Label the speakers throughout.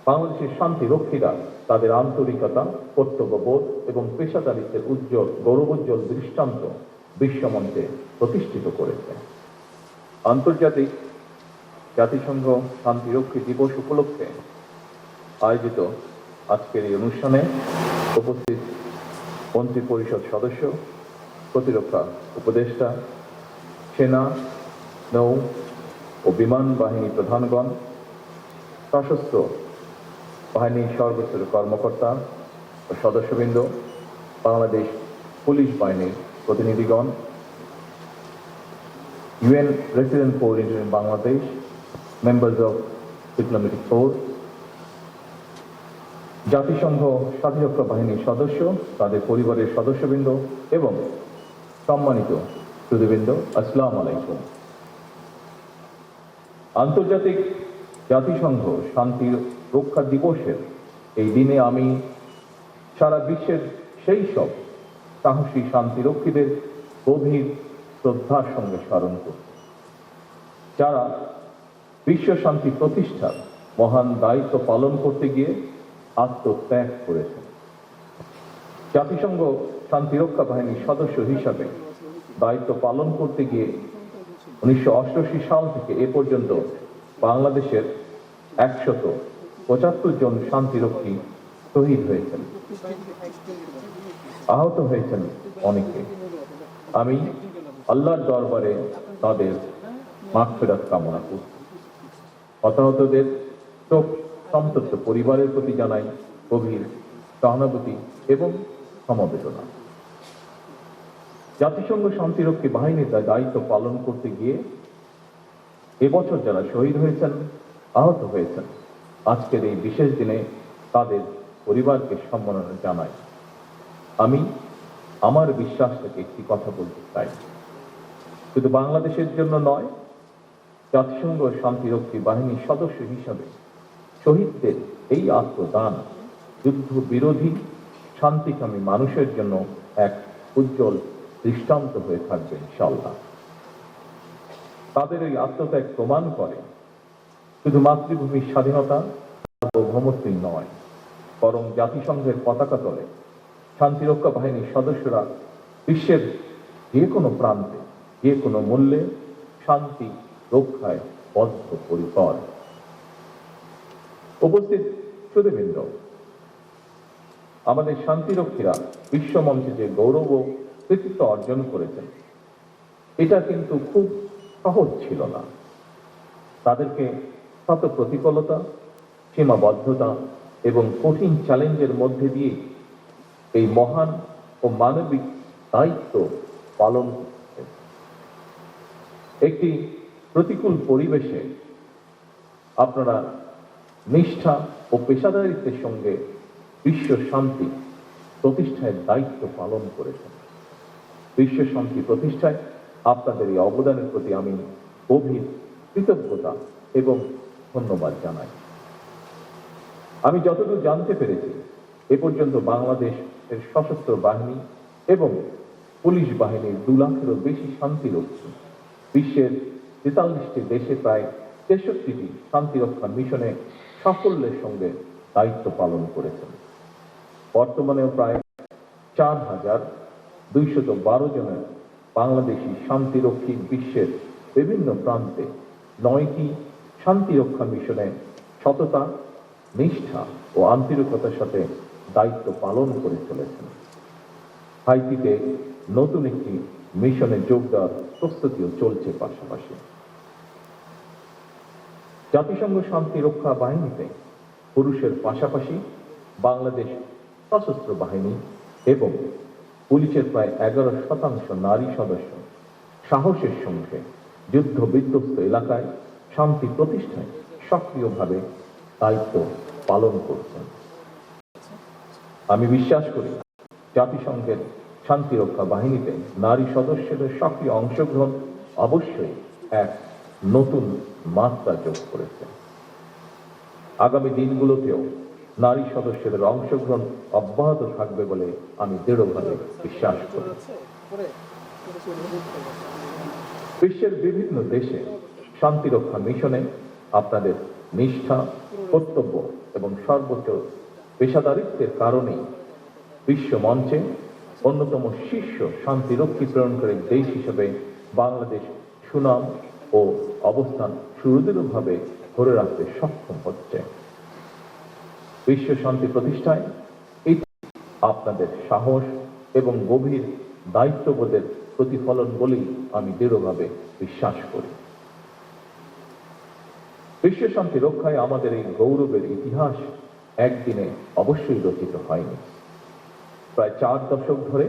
Speaker 1: বাংলাদেশের শান্তি রক্ষীরা তাদের আন্তরিকতা, কর্তব্যবোধ এবং পেশাদারিত্বের উজ্জ্বল গৌরবোজ্জ্বল দৃষ্টান্ত বিশ্বমঞ্চে প্রতিষ্ঠিত করেছে। আন্তর্জাতিক জাতিসংঘ শান্তিরক্ষী দিবস উপলক্ষে আয়োজিত আজকের এই অনুষ্ঠানে উপস্থিত মন্ত্রিপরিষদ সদস্য, প্রতিরক্ষা উপদেষ্টা, সেনা, নৌ ও বিমান বাহিনী প্রধানগণ, সশস্ত্র বাহিনীর সর্বস্তরের কর্মকর্তা ও সদস্যবৃন্দ, বাংলাদেশ পুলিশ বাহিনীর প্রতিনিধিগণ, UN Resident Corps in Bangladesh, members of diplomatic corps, জাতিসংঘ শান্তিরক্ষা বাহিনীর সদস্য, তাদের পরিবারের সদস্যবৃন্দ এবং সম্মানিত সুধীবৃন্দ, আসসালামু আলাইকুম। আন্তর্জাতিক জাতিসংঘ শান্তি রক্ষা দিবসের এই দিনে আমি সারা বিশ্বের সেই সব সাহসী শান্তিরক্ষীদের গভীর শ্রদ্ধার সঙ্গে স্মরণ করছি, যারা বিশ্ব শান্তি প্রতিষ্ঠার মহান দায়িত্ব পালন করতে গিয়ে আত্মত্যাগ করেছেন। জাতিসংঘ শান্তিরক্ষা বাহিনীর সদস্য হিসাবে দায়িত্ব পালন করতে গিয়ে 1988 সাল থেকে এ পর্যন্ত বাংলাদেশের 175 জন শান্তিরক্ষী শহীদ হয়েছেন, আহত হয়েছেন অনেকে। আমি আল্লাহর দরবারে তাদের মাগফিরাত কামনা করছি। হতাহতদের শোক সন্তপ্ত পরিবারের প্রতি জানাই গভীর সহানুভূতি এবং সমবেদনা। জাতিসংঘ শান্তিরক্ষী বাহিনীর দায়িত্ব পালন করতে গিয়ে এবছর যারা শহীদ হয়েছেন, আহত হয়েছেন, আজকের এই বিশেষ দিনে তাদের পরিবারকে সম্মাননা জানাই। আমি আমার বিশ্বাস থেকে একটি কথা বলতে চাই, শুধু বাংলাদেশের জন্য নয়, জাতিসংঘ শান্তিরক্ষী বাহিনীর সদস্য হিসাবে শহীদদের এই আত্মদান যুদ্ধ বিরোধী শান্তিকামী মানুষের জন্য এক উজ্জ্বল দৃষ্টান্ত হয়ে থাকবে ইনশাআল্লাহ। তাদের এই আত্মত্যাগ প্রমাণ করে শুধু মাতৃভূমির স্বাধীনতা সার্বভৌমত্বই নয়, বরং জাতিসংঘের পতাকা তলে শান্তিরক্ষা বাহিনীর সদস্যরা বিশ্বের যে কোনো প্রান্তে যে কোনো মূল্যে শান্তি রক্ষায় বদ্ধপরিকর। উপস্থিত সুধীবৃন্দ, আমাদের শান্তিরক্ষীরা বিশ্বমঞ্চে যে গৌরব ও কৃতিত্ব অর্জন করেছেন, এটা কিন্তু খুব সহজ ছিল না। তাদেরকে শত প্রতিকূলতা, সীমাবদ্ধতা এবং কঠিন চ্যালেঞ্জের মধ্যে দিয়ে এই মহান ও মানবিক দায়িত্ব পালন করতে, একটি প্রতিকূল পরিবেশে আপনারা নিষ্ঠা ও পেশাদারিত্বের সঙ্গে বিশ্ব শান্তি প্রতিষ্ঠায় দায়িত্ব পালন করেছেন। বিশ্ব শান্তি প্রতিষ্ঠায় আপনাদের এই অবদানের প্রতি আমি গভীর কৃতজ্ঞতা এবং ধন্যবাদ জানাই। আমি যতদূর জানতে পেরেছি, এ পর্যন্ত বাংলাদেশের সশস্ত্র বাহিনী এবং পুলিশ বাহিনীর 2 লাখেরও বেশি শান্তিরক্ষী বিশ্বের 43টি দেশে প্রায় 63টি শান্তিরক্ষা মিশনে সাফল্যের সঙ্গে দায়িত্ব পালন করেছেন। বর্তমানেও প্রায় 4212 জনের বাংলাদেশি শান্তিরক্ষী বিশ্বের বিভিন্ন প্রান্তে 9টি শান্তিরক্ষা মিশনে সততা, নিষ্ঠা ও আন্তরিকতার সাথে দায়িত্ব পালন করে চলেছেন। হাইতিতে নতুন একটি মিশনে যোগ দেওয়ার প্রস্তুতিও চলছে। পাশাপাশি জাতিসংঘ শান্তিরক্ষা বাহিনীতে পুরুষের পাশাপাশি বাংলাদেশ সশস্ত্র বাহিনী এবং পুলিশের প্রায় 11% নারী সদস্য সাহসের সঙ্গে যুদ্ধ বিধ্বস্ত এলাকায় শান্তি প্রতিষ্ঠায় সক্রিয়ভাবে দায়িত্ব পালন করছেন। আমি বিশ্বাস করি, জাতিসংঘের শান্তিরক্ষা বাহিনীতে নারী সদস্যদের সক্রিয় অংশগ্রহণ অবশ্যই এক নতুন মাত্রা যোগ করেছে। আগামী দিনগুলোতেও নারী সদস্যদের অংশগ্রহণ অব্যাহত থাকবে বলে আমি দৃঢ়ভাবে বিশ্বাস করি। বিশ্বের বিভিন্ন দেশে শান্তিরক্ষা মিশনে আপনাদের নিষ্ঠা, কর্তব্য এবং সর্বোচ্চ পেশাদারিত্বের কারণেই বিশ্ব মঞ্চে অন্যতম শীর্ষ শান্তিরক্ষী প্রেরণকারী দেশ হিসেবে বাংলাদেশ সুনাম ও অবস্থান সুদৃঢ়ভাবে ধরে রাখতে সক্ষম হচ্ছে। বিশ্ব শান্তি প্রতিষ্ঠায় এটি আপনাদের সাহস এবং গভীর দায়িত্ববোধের প্রতিফলন বলেই আমি দৃঢ়ভাবে বিশ্বাস করি। বিশ্ব শান্তি রক্ষায় আমাদের এই গৌরবের ইতিহাস একদিনে অবশ্যই রচিত হয়নি। প্রায় 4 দশক ধরে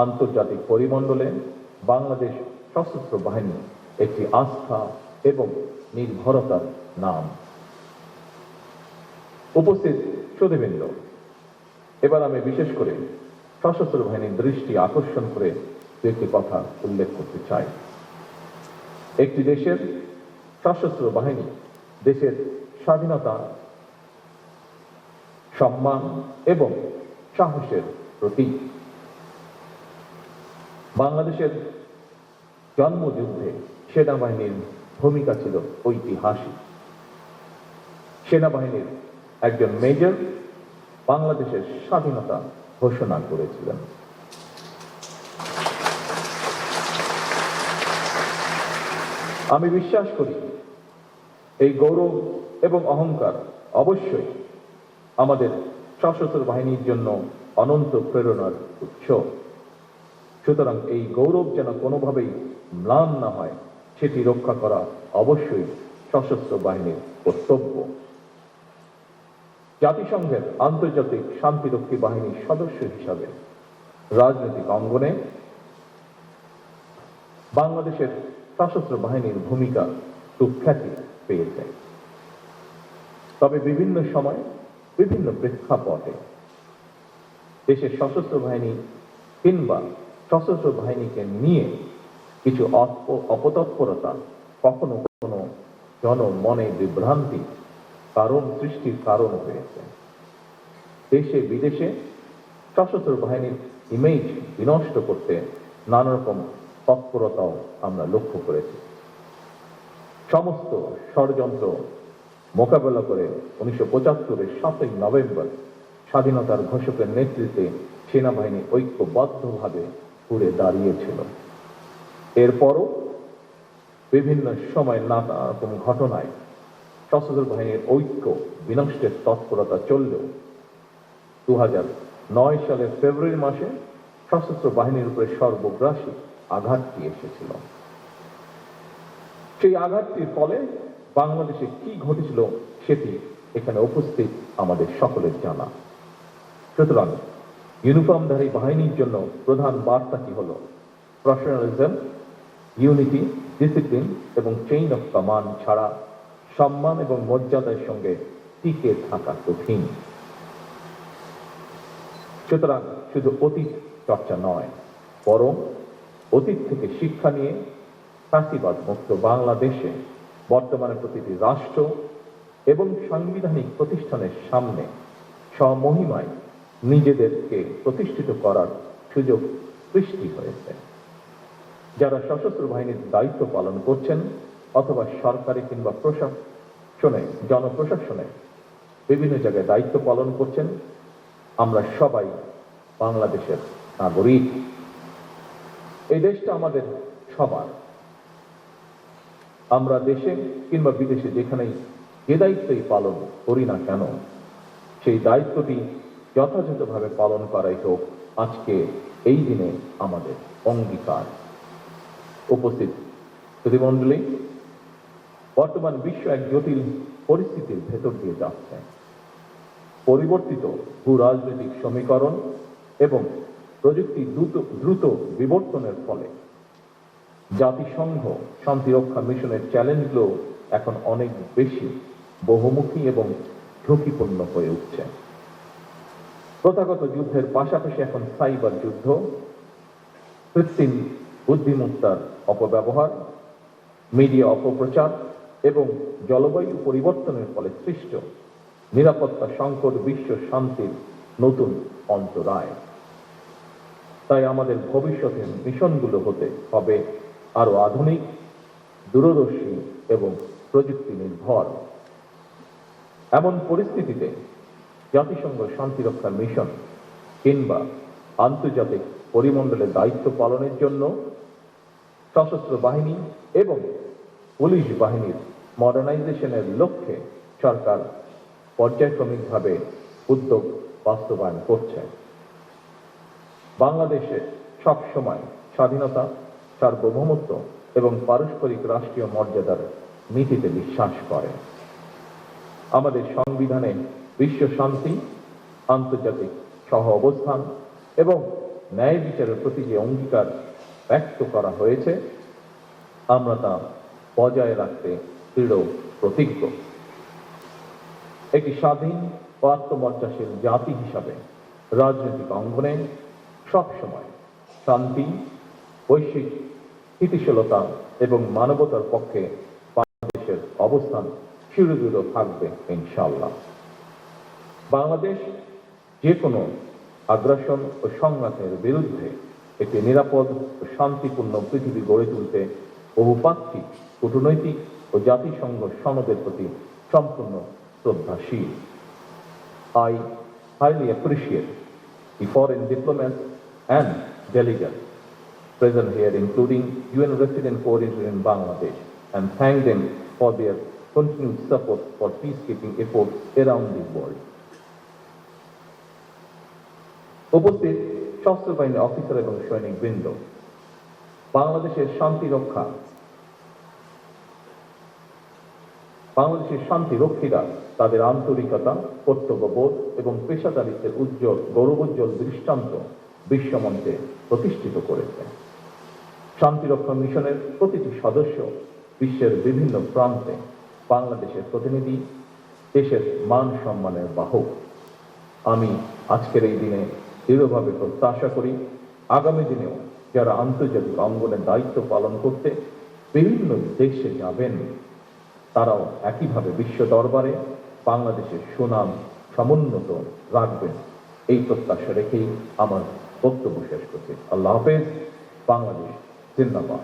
Speaker 1: আন্তর্জাতিক পরিমণ্ডলে বাংলাদেশ সশস্ত্র বাহিনী একটি আস্থা এবং নির্ভরতার নাম। উপস্থিত সুধীবৃন্দ, এবার আমি বিশেষ করে সশস্ত্র বাহিনীর দৃষ্টি আকর্ষণ করে একটি কথা উল্লেখ করতে চাই। একটি দেশের সশস্ত্র বাহিনী দেশের স্বাধীনতা, সম্মান এবং সাহসের প্রতীক। বাংলাদেশের জন্মযুদ্ধে সেনাবাহিনীর ভূমিকা ছিল ঐতিহাসিক। সেনাবাহিনীর একজন মেজর বাংলাদেশের স্বাধীনতা ঘোষণা করেছিলেন। আমি বিশ্বাস করি এই গৌরব এবং অহংকার অবশ্যই আমাদের সশস্ত্র বাহিনীর জন্য অনন্ত প্রেরণার উৎস। সুতরাং এই গৌরব যেন কোনোভাবেই ম্লান না হয়, সেটি রক্ষা করা অবশ্যই সশস্ত্র বাহিনীর কর্তব্য। জাতিসংঘের আন্তর্জাতিক শান্তিরক্ষী বাহিনীর সদস্য হিসাবে রাজনৈতিক অঙ্গনে বাংলাদেশের সশস্ত্র বাহিনীর ভূমিকা সুখ্যাতি পেয়েছে। তবে বিভিন্ন সময় বিভিন্ন প্রেক্ষাপটে দেশের সশস্ত্র বাহিনী কিংবা সশস্ত্র বাহিনীকে নিয়ে কিছু অপতৎপরতা কখনো কখনো জনমনে বিভ্রান্তি সৃষ্টির কারণ হয়েছে। দেশে বিদেশে সশস্ত্র বাহিনীর ইমেজ বিনষ্ট করতে নানা রকম তৎপরতাও আমরা লক্ষ্য করেছি। সমস্ত ষড়যন্ত্র মোকাবেলা করে 1975-এর 7ই নভেম্বর স্বাধীনতার ঘোষকের নেতৃত্বে সেনাবাহিনী ঐক্যবদ্ধভাবে ঘুরে দাঁড়িয়েছিল। এরপরও বিভিন্ন সময় নানা রকম ঘটনায় সশস্ত্র বাহিনীর ঐক্য বিনষ্টের তৎপরতা চললেও 2009 সালের ফেব্রুয়ারি মাসে সশস্ত্র বাহিনীর উপরে সর্বগ্রাসী আঘাতটি এসেছিল। সেই আঘাতটির ফলে বাংলাদেশে কি ঘটেছিল সেটি এখানে উপস্থিত আমাদের সকলের জানা। সুতরাং ইউনিফর্মধারী বাহিনীর জন্য প্রধান বার্তাটি হল প্রফেশনালিজম, ইউনিটি, ডিসিপ্লিন এবং চেইন অফ কমান্ড ছাড়া সম্মান এবং মর্যাদার সঙ্গে টিকে থাকা কঠিন। সুতরাং শুধু অতীত চর্চা নয়, বরং অতীত থেকে শিক্ষা নিয়ে ফ্যাসিবাদ মুক্ত বাংলাদেশে বর্তমানে প্রতিটি রাষ্ট্র এবং সাংবিধানিক প্রতিষ্ঠানের সামনে স্বমহিমায় নিজেদেরকে প্রতিষ্ঠিত করার সুযোগ সৃষ্টি হয়েছে। যারা সশস্ত্র বাহিনীর দায়িত্ব পালন করছেন অথবা সরকারি কিংবা প্রশাসনে, জনপ্রশাসনে বিভিন্ন জায়গায় দায়িত্ব পালন করছেন, আমরা সবাই বাংলাদেশের নাগরিক। এই দেশটা আমাদের সবার। আমরা দেশে কিংবা বিদেশে যেখানেই যে দায়িত্বই পালন করি না কেন, সেই দায়িত্বটি যথাযথভাবে পালন করাই হোক আজকে এই দিনে আমাদের অঙ্গীকার। উপস্থিত সুধীমণ্ডলী, বর্তমান বিশ্ব এক জটিল পরিস্থিতির ভেতর দিয়ে যাচ্ছে। পরিবর্তিত ভূ রাজনৈতিক সমীকরণ এবং প্রযুক্তি দ্রুত বিবর্তনের ফলে জাতিসংঘ শান্তিরক্ষা মিশনের চ্যালেঞ্জগুলো এখন অনেক বেশি বহুমুখী এবং ঝুঁকিপূর্ণ হয়ে উঠছে। প্রথাগত যুদ্ধের পাশাপাশি এখন সাইবার যুদ্ধ, কৃত্রিম বুদ্ধিমত্তার অপব্যবহার, মিডিয়া অপপ্রচার এবং জলবায়ু পরিবর্তনের ফলে সৃষ্ট নিরাপত্তা সংকট বিশ্ব শান্তির নতুন অন্তরায়। তাই আমাদের ভবিষ্যতের মিশনগুলো হতে হবে আরো আধুনিক, দূরদর্শী এবং প্রযুক্তি নির্ভর। এমন পরিস্থিতিতে জাতিসংঘ শান্তিরক্ষা মিশন কিংবা আন্তর্জাতিক পরিমণ্ডলে দায়িত্ব পালনের জন্য সশস্ত্র বাহিনী এবং পুলিশ বাহিনীর মডার্নাইজেশনের লক্ষ্যে সরকার পর্যায়ক্রমিকভাবে উদ্যোগ বাস্তবায়ন করছে। বাংলাদেশে সবসময় স্বাধীনতা, সার্বভৌমত্ব এবং পারস্পরিক রাষ্ট্রীয় মর্যাদার নীতিতে বিশ্বাস করে। আমাদের সংবিধানে বিশ্ব শান্তি, আন্তর্জাতিক সহ অবস্থান এবং ন্যায় বিচারের প্রতি যে অঙ্গীকার ব্যক্ত করা হয়েছে, আমরা তা বজায় রাখতে দৃঢ় প্রতিজ্ঞ। একটি স্বাধীন ও আত্মমর্যাশীল জাতি হিসাবে রাজনৈতিক অঙ্গনে সবসময় শান্তি, বৈশ্বিক স্থিতিশীলতা এবং মানবতার পক্ষে বাংলাদেশের অবস্থান সুদৃঢ় থাকবে ইনশাআল্লাহ। বাংলাদেশ যে কোনো আগ্রাসন ও সংঘাতের বিরুদ্ধে একটি নিরাপদ ও শান্তিপূর্ণ পৃথিবী গড়ে তুলতে বহুপাক্ষিক, কূটনৈতিক ও জাতিসংঘ সনদের প্রতি সম্পূর্ণ শ্রদ্ধাশীল। I highly appreciate the foreign diplomats and delegates present here, including UN resident coordinator in Bangladesh, and thank them for their continued support for peacekeeping efforts around the world. উপস্থিত সশস্ত্র বাহিনীর অফিসার এবং সৈনিক বৃন্দ, বাংলাদেশের শান্তিরক্ষীরা তাদের আন্তরিকতা, কর্তব্যবোধ এবং পেশাদারিত্বের গৌরবোজ্জ্বল দৃষ্টান্ত বিশ্বমঞ্চে প্রতিষ্ঠিত করেছে। শান্তিরক্ষা মিশনের প্রতিটি সদস্য বিশ্বের বিভিন্ন প্রান্তে বাংলাদেশের প্রতিনিধি, দেশের মান সম্মানের বাহক। আমি আজকের এই দিনে দৃঢ়ভাবে প্রত্যাশা করি, আগামী দিনেও যারা আন্তর্জাতিক অঙ্গনে দায়িত্ব পালন করতে বিভিন্ন দেশে যাবেন, তারাও একইভাবে বিশ্ব দরবারে বাংলাদেশের সুনাম সমুন্নত রাখবেন। এই প্রত্যাশা রেখেই আমার বক্তব্য শেষ করছি। আল্লাহ হাফেজ। বাংলাদেশ জিন্দাবাদ।